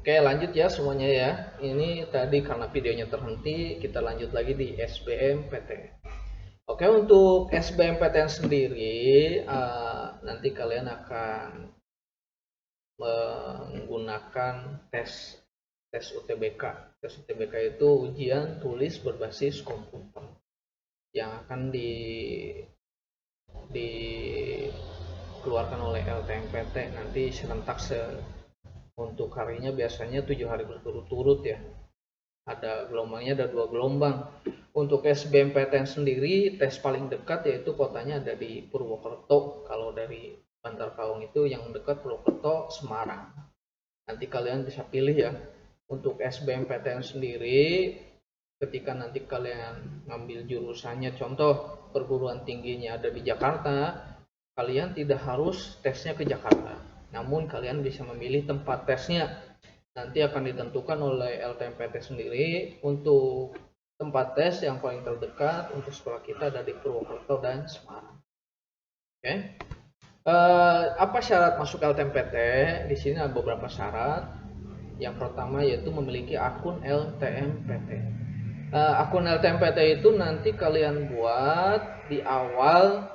Oke, lanjut ya semuanya ya. Ini tadi karena videonya terhenti, kita lanjut lagi di SBMPT. Oke, untuk SBMPTN sendiri, nanti kalian akan menggunakan tes UTBK. Tes UTBK itu ujian tulis berbasis komputer yang akan dikeluarkan oleh LTMPT nanti serentak untuk harinya biasanya 7 hari berturut-turut ya. Ada gelombangnya, ada 2 gelombang. Untuk SBMPTN sendiri tes paling dekat yaitu kotanya ada di Purwokerto. Kalau dari Bantar Kaung itu yang dekat Purwokerto, Semarang. Nanti kalian bisa pilih ya. Untuk SBMPTN sendiri ketika nanti kalian ngambil jurusannya, contoh perguruan tingginya ada di Jakarta, kalian tidak harus tesnya ke Jakarta, namun kalian bisa memilih tempat tesnya. Nanti akan ditentukan oleh LTMPT sendiri untuk tempat tes yang paling terdekat untuk sekolah kita ada di Purwokerto dan Semarang. Oke. Apa syarat masuk LTMPT? Di sini ada beberapa syarat. Yang pertama yaitu memiliki akun LTMPT. Akun LTMPT itu nanti kalian buat di awal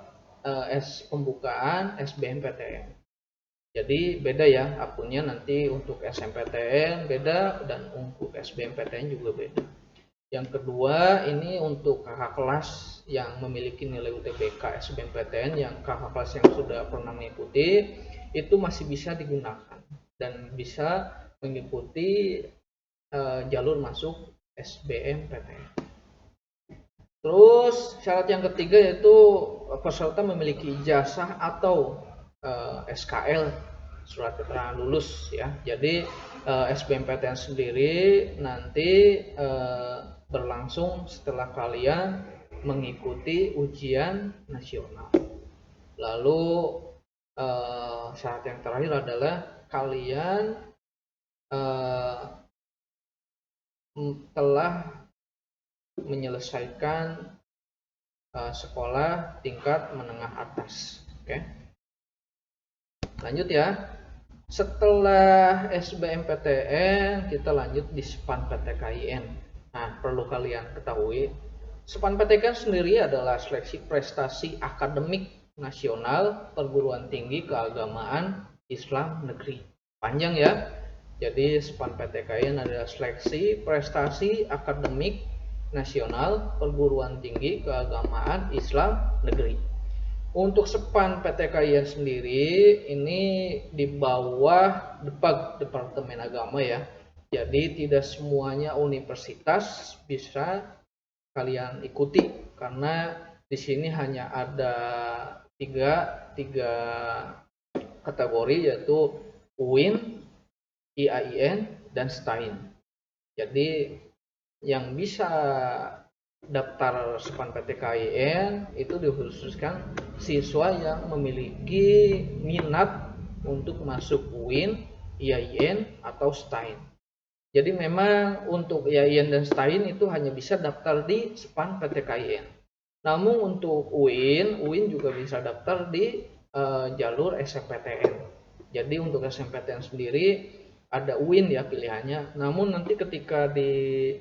pembukaan SBMPTN. Jadi beda ya akunnya nanti untuk SMPTN beda dan untuk SBMPTN juga beda. Yang kedua ini untuk kakak kelas yang memiliki nilai UTBK SBMPTN, yang kakak kelas yang sudah pernah mengikuti itu masih bisa digunakan dan bisa mengikuti jalur masuk SBMPTN. Terus syarat yang ketiga yaitu peserta memiliki ijazah atau SKL, surat keterangan lulus ya. Jadi SBMPTN sendiri nanti berlangsung setelah kalian mengikuti ujian nasional. Lalu syarat yang terakhir adalah kalian telah menyelesaikan sekolah tingkat menengah atas. Oke. Lanjut ya. Setelah SBMPTN kita lanjut di SPAN PTKIN. Nah, perlu kalian ketahui, SPAN PTKIN sendiri adalah seleksi prestasi akademik nasional perguruan tinggi keagamaan Islam negeri. Panjang ya. Jadi SPAN PTKIN adalah seleksi prestasi akademik nasional perguruan tinggi keagamaan Islam negeri. Untuk SPAN PTKIN sendiri ini di bawah Departemen Agama ya. Jadi tidak semuanya universitas bisa kalian ikuti karena di sini hanya ada tiga kategori yaitu UIN, IAIN, dan STAIN. Jadi yang bisa daftar SPAN PTKIN itu dikhususkan siswa yang memiliki minat untuk masuk UIN, IAIN, atau STAIN. Jadi memang untuk IAIN dan STAIN itu hanya bisa daftar di SPAN PTKIN. Namun untuk UIN juga bisa daftar di jalur SMPTN. Jadi untuk SMPTN sendiri ada UIN ya pilihannya. Namun nanti ketika di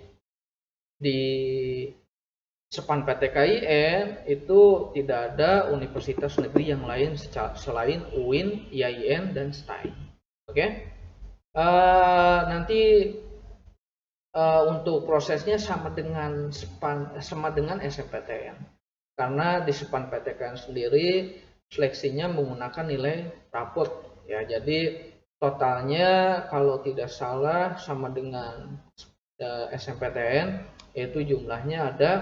SPAN PTKIN itu tidak ada universitas negeri yang lain selain UIN, IAIN, dan STAIN. Oke. Nanti untuk prosesnya sama dengan SMPTN. Karena di SPAN PTKIN sendiri seleksinya menggunakan nilai rapot ya. Jadi totalnya kalau tidak salah sama dengan SMPTN, yaitu jumlahnya ada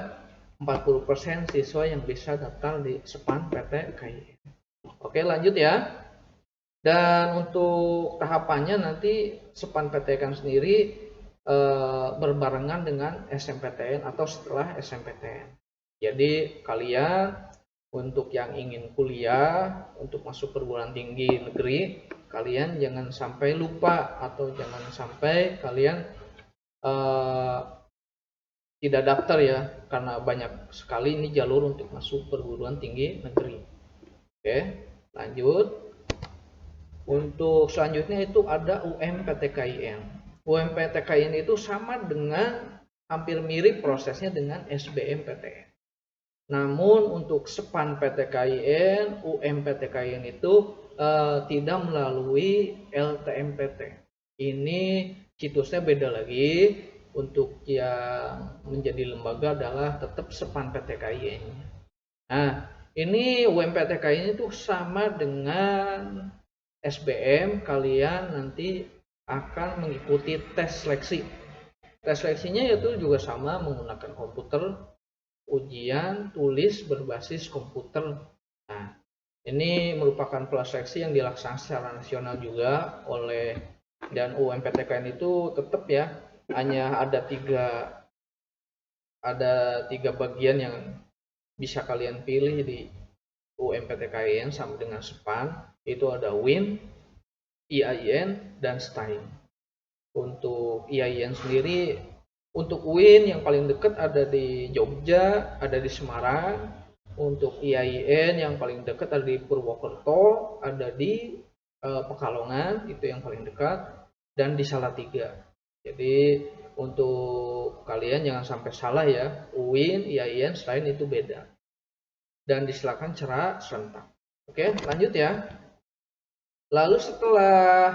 40% siswa yang bisa daftar di SPAN PTKIN. Oke, lanjut ya. Dan untuk tahapannya nanti SPAN PTKIN sendiri berbarengan dengan SMPTN atau setelah SMPTN. Jadi kalian untuk yang ingin kuliah untuk masuk perguruan tinggi negeri, kalian jangan sampai lupa atau jangan sampai kalian tidak daftar ya, karena banyak sekali ini jalur untuk masuk perguruan tinggi negeri. Oke, lanjut. Untuk selanjutnya itu ada UMPTKIN. UMPTKIN itu sama dengan hampir mirip prosesnya dengan SBMPTN. Namun untuk SPAN PTKIN, UMPTKIN itu tidak melalui LTMPT. Ini situsnya beda lagi. Untuk yang menjadi lembaga adalah tetap SPAN PTKIN. Nah, ini UMPTKIN itu sama dengan SBM, kalian nanti akan mengikuti tes seleksi. Tes seleksinya itu juga sama menggunakan komputer, ujian tulis berbasis komputer. Nah, ini merupakan praseleksi yang dilaksanakan secara nasional juga oleh, dan UMPTKIN itu tetap ya hanya ada tiga bagian yang bisa kalian pilih di UMPTKIN sama dengan SPAN, itu ada WIN, IAIN, dan STAIN. Untuk IAIN sendiri, untuk WIN yang paling dekat ada di Jogja, ada di Semarang. Untuk IAIN yang paling dekat ada di Purwokerto, ada di Pekalongan, itu yang paling dekat, dan di Salatiga. Jadi untuk kalian jangan sampai salah ya, UIN, IAIN, STAIN itu beda. Dan disilakan secara serentak. Oke, lanjut ya. Lalu setelah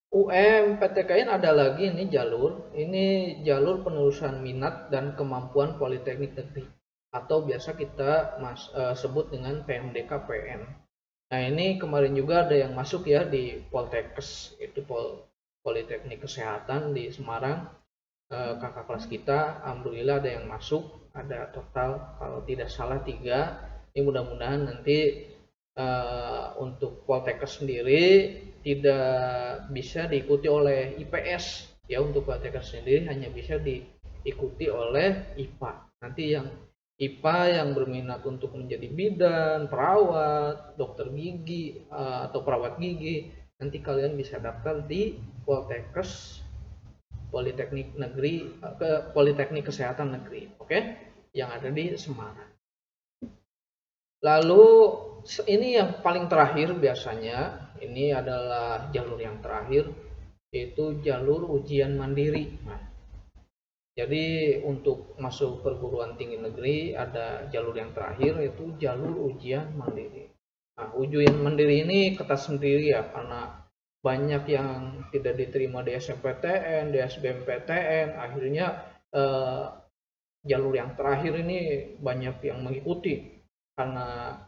UMPTKIN ada lagi ini jalur penelusuran minat dan kemampuan Politeknik Negeri, atau biasa kita sebut dengan PMDK-PN. Nah, ini kemarin juga ada yang masuk ya di Poltekkes, itu Politeknik Kesehatan di Semarang. Kakak kelas kita alhamdulillah ada yang masuk, ada total kalau tidak salah 3. Ini mudah-mudahan nanti untuk Poltekkes sendiri tidak bisa diikuti oleh IPS ya. Untuk Poltekkes sendiri hanya bisa diikuti oleh IPA. Nanti yang IPA yang berminat untuk menjadi bidan, perawat, dokter gigi atau perawat gigi, nanti kalian bisa daftar di Poltekkes, Politeknik Negeri, Politeknik Kesehatan Negeri, oke, yang ada di Semarang. Lalu ini yang paling terakhir biasanya, ini adalah jalur yang terakhir, yaitu jalur ujian mandiri. Nah, jadi untuk masuk perguruan tinggi negeri ada jalur yang terakhir, yaitu jalur ujian mandiri. Nah, ujian mandiri ini ketat sendiri ya, karena banyak yang tidak diterima di SNMPTN, di SBMPTN, akhirnya jalur yang terakhir ini banyak yang mengikuti karena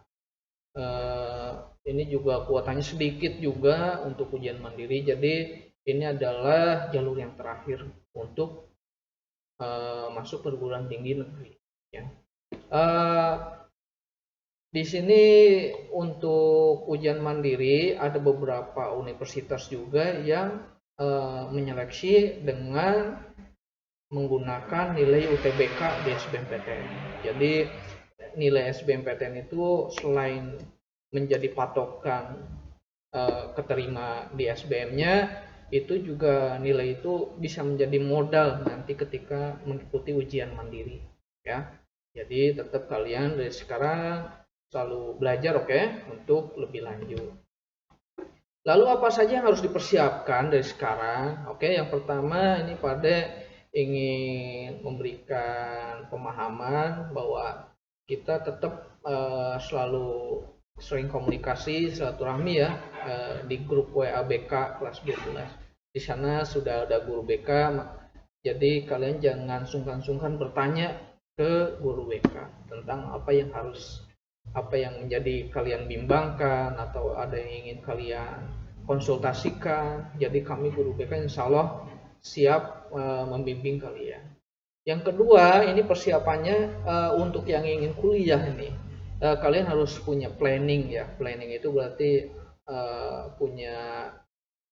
ini juga kuotanya sedikit juga untuk ujian mandiri. Jadi ini adalah jalur yang terakhir untuk masuk perguruan tinggi negeri ya. Di sini untuk ujian mandiri ada beberapa universitas juga yang menyeleksi dengan menggunakan nilai UTBK di SBMPTN. Jadi nilai SBMPTN itu selain menjadi patokan keterima di SBM-nya, itu juga nilai itu bisa menjadi modal nanti ketika mengikuti ujian mandiri ya. Jadi tetap kalian dari sekarang selalu belajar untuk lebih lanjut. Lalu apa saja yang harus dipersiapkan dari sekarang? Yang pertama ini Pade ingin memberikan pemahaman bahwa kita tetap selalu sering komunikasi silaturahmi ya di grup WA BK kelas 12. Di sana sudah ada guru BK, jadi kalian jangan sungkan-sungkan bertanya ke guru BK tentang apa yang menjadi kalian bimbangkan atau ada yang ingin kalian konsultasikan. Jadi kami guru BK insya Allah siap membimbing kalian. Yang kedua, ini persiapannya untuk yang ingin kuliah ini. Kalian harus punya planning ya. Planning itu berarti punya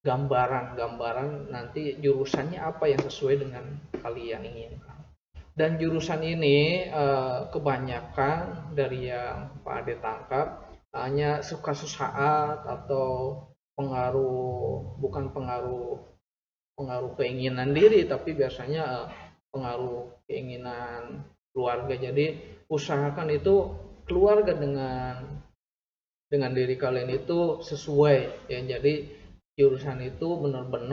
gambaran nanti jurusannya apa yang sesuai dengan kalian inginkan. Dan jurusan ini kebanyakan dari yang Pak Ade tangkap hanya suka sesaat atau bukan pengaruh keinginan diri, tapi biasanya pengaruh keinginan keluarga. Jadi usahakan itu keluarga dengan diri kalian itu sesuai ya. Jadi jurusan itu benar-benar